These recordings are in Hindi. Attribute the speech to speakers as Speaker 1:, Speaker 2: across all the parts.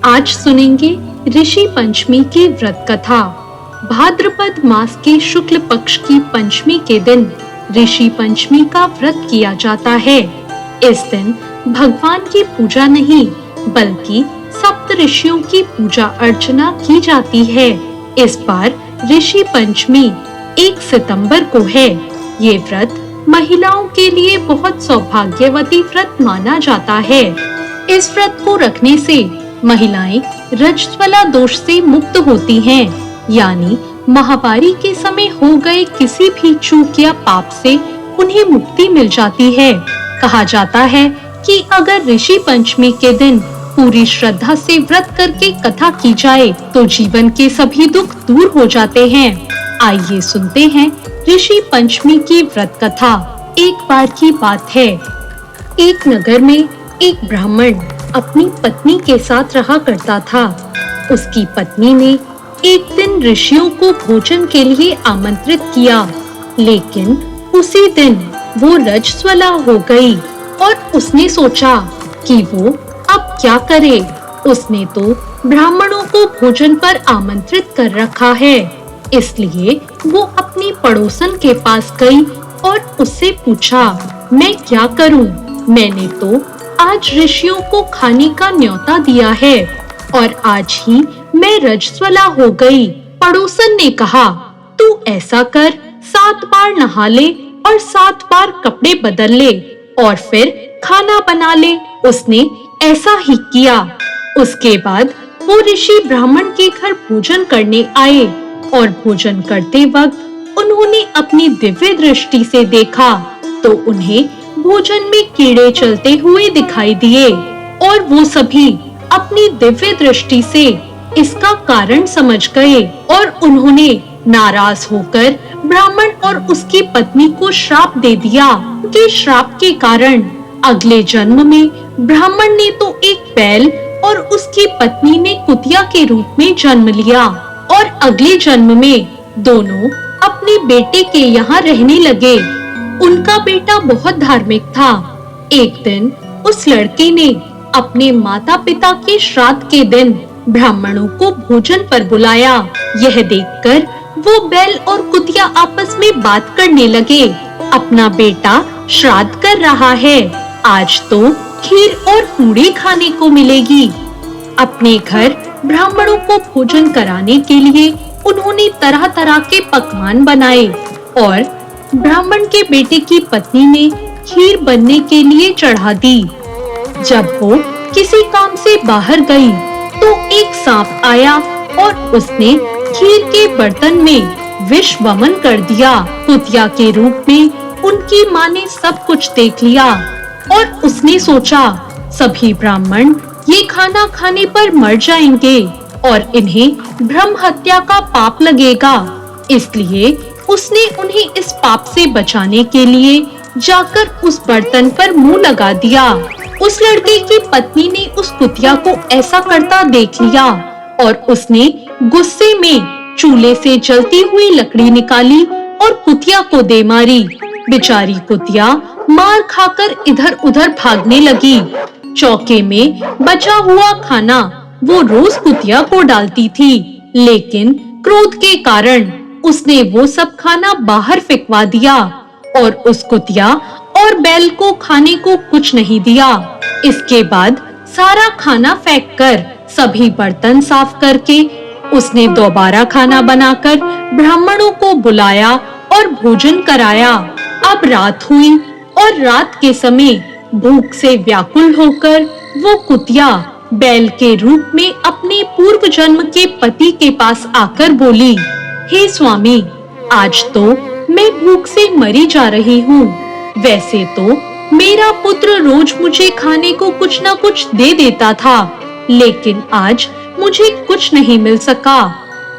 Speaker 1: आज सुनेंगे ऋषि पंचमी की व्रत कथा। भाद्रपद मास के शुक्ल पक्ष की पंचमी के दिन ऋषि पंचमी का व्रत किया जाता है। इस दिन भगवान की पूजा नहीं बल्कि सप्त ऋषियों की पूजा अर्चना की जाती है। इस बार ऋषि पंचमी 1 सितंबर को है। ये व्रत महिलाओं के लिए बहुत सौभाग्यवती व्रत माना जाता है। इस व्रत को रखने से महिलाएं रजस्वला दोष से मुक्त होती हैं, यानी महावारी के समय हो गए किसी भी चूक या पाप से उन्हें मुक्ति मिल जाती है। कहा जाता है कि अगर ऋषि पंचमी के दिन पूरी श्रद्धा से व्रत करके कथा की जाए तो जीवन के सभी दुख दूर हो जाते हैं। आइए सुनते हैं ऋषि पंचमी की व्रत कथा। एक बार की बात है, एक नगर में एक ब्राह्मण अपनी पत्नी के साथ रहा करता था। उसकी पत्नी ने एक दिन ऋषियों को भोजन के लिए आमंत्रित किया, लेकिन उसी दिन वो रजस्वला हो गई और उसने सोचा कि वो अब क्या करे। उसने तो ब्राह्मणों को भोजन पर आमंत्रित कर रखा है, इसलिए वो अपनी पड़ोसन के पास गई और उससे पूछा, मैं क्या करूं? मैंने तो आज ऋषियों को खाने का न्योता दिया है और आज ही मैं रजस्वला हो गई। पड़ोसन ने कहा, तू ऐसा कर, 7 बार नहा ले और 7 बार कपड़े बदल ले और फिर खाना बना ले। उसने ऐसा ही किया। उसके बाद वो ऋषि ब्राह्मण के घर भोजन करने आए और भोजन करते वक्त उन्होंने अपनी दिव्य दृष्टि से देखा तो उन्हें भोजन में कीड़े चलते हुए दिखाई दिए और वो सभी अपनी दिव्य दृष्टि से इसका कारण समझ गए और उन्होंने नाराज होकर ब्राह्मण और उसकी पत्नी को श्राप दे दिया। उनके श्राप के कारण अगले जन्म में ब्राह्मण ने तो एक बैल और उसकी पत्नी ने कुतिया के रूप में जन्म लिया और अगले जन्म में दोनों अपने बेटे के यहाँ रहने लगे। उनका बेटा बहुत धार्मिक था। एक दिन उस लड़के ने अपने माता पिता के श्राद्ध के दिन ब्राह्मणों को भोजन पर बुलाया। यह देखकर वो बैल और कुतिया आपस में बात करने लगे। अपना बेटा श्राद्ध कर रहा है, आज तो खीर और पूड़ी खाने को मिलेगी। अपने घर ब्राह्मणों को भोजन कराने के लिए उन्होंने तरह तरह के पकवान बनाए और ब्राह्मण के बेटे की पत्नी ने खीर बनने के लिए चढ़ा दी। जब वो किसी काम से बाहर गई तो एक सांप आया और उसने खीर के बर्तन में विष वमन कर दिया। कुतिया के रूप में उनकी माँ ने सब कुछ देख लिया और उसने सोचा, सभी ब्राह्मण ये खाना खाने पर मर जाएंगे और इन्हें ब्रह्म हत्या का पाप लगेगा। इसलिए उसने उन्हें इस पाप से बचाने के लिए जाकर उस बर्तन पर मुंह लगा दिया। उस लड़के की पत्नी ने उस कुतिया को ऐसा करता देख लिया और उसने गुस्से में चूल्हे से जलती हुई लकड़ी निकाली और कुतिया को दे मारी। बेचारी कुतिया मार खाकर इधर-उधर भागने लगी। चौके में बचा हुआ खाना वो रोज कुतिया को डालती थी, लेकिन क्रोध के कारण उसने वो सब खाना बाहर फेंकवा दिया और उस कुतिया और बैल को खाने को कुछ नहीं दिया। इसके बाद सारा खाना फेंककर सभी बर्तन साफ करके उसने दोबारा खाना बनाकर ब्राह्मणों को बुलाया और भोजन कराया। अब रात हुई और रात के समय भूख से व्याकुल होकर वो कुतिया बैल के रूप में अपने पूर्व जन्म के पति के पास आकर बोली, हे स्वामी, आज तो मैं भूख से मरी जा रही हूँ। वैसे तो मेरा पुत्र रोज मुझे खाने को कुछ न कुछ दे देता था, लेकिन आज मुझे कुछ नहीं मिल सका।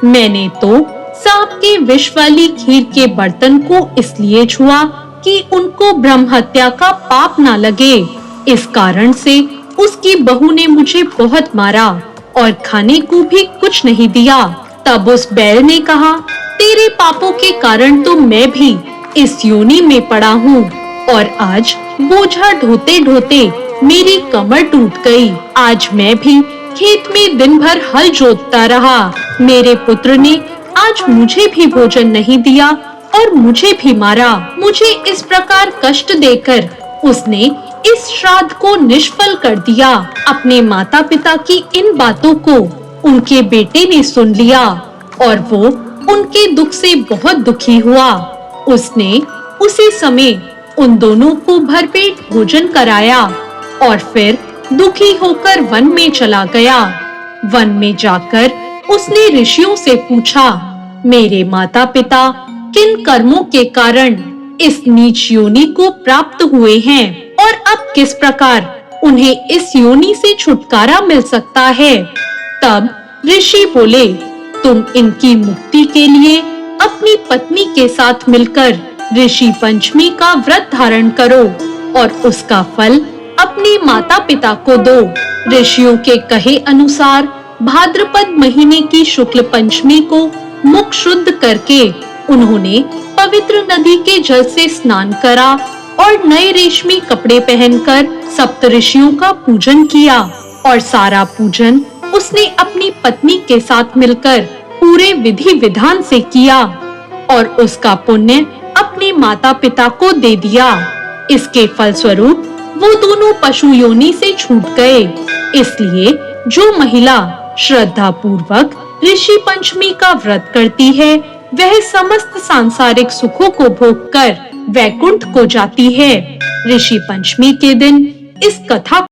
Speaker 1: मैंने तो सांप के विष वाली खीर के बर्तन को इसलिए छुआ कि उनको ब्रह्म हत्या का पाप ना लगे। इस कारण से उसकी बहू ने मुझे बहुत मारा और खाने को भी कुछ नहीं दिया। तब उस बैल ने कहा, तेरे पापों के कारण तो मैं भी इस योनि में पड़ा हूँ और आज बोझा ढोते ढोते मेरी कमर टूट गई। आज मैं भी खेत में दिन भर हल जोतता रहा। मेरे पुत्र ने आज मुझे भी भोजन नहीं दिया और मुझे भी मारा। मुझे इस प्रकार कष्ट देकर उसने इस श्राद्ध को निष्फल कर दिया। अपने माता पिता की इन बातों को उनके बेटे ने सुन लिया और वो उनके दुख से बहुत दुखी हुआ। उसने उसी समय उन दोनों को भरपेट भोजन कराया और फिर दुखी होकर वन में चला गया। वन में जाकर उसने ऋषियों से पूछा, मेरे माता पिता किन कर्मों के कारण इस नीच योनि को प्राप्त हुए हैं और अब किस प्रकार उन्हें इस योनि से छुटकारा मिल सकता है। तब ऋषि बोले, तुम इनकी मुक्ति के लिए अपनी पत्नी के साथ मिलकर ऋषि पंचमी का व्रत धारण करो और उसका फल अपने माता पिता को दो। ऋषियों के कहे अनुसार भाद्रपद महीने की शुक्ल पंचमी को मुख शुद्ध करके उन्होंने पवित्र नदी के जल से स्नान करा और नए रेशमी कपड़े पहनकर सप्तऋषियों का पूजन किया और सारा पूजन उसने अपनी पत्नी के साथ मिलकर पूरे विधि विधान से किया और उसका पुण्य अपने माता पिता को दे दिया। इसके फलस्वरूप वो दोनों पशु योनि से छूट गए। इसलिए जो महिला श्रद्धा पूर्वक ऋषि पंचमी का व्रत करती है वह समस्त सांसारिक सुखों को भोगकर वैकुंठ को जाती है। ऋषि पंचमी के दिन इस कथा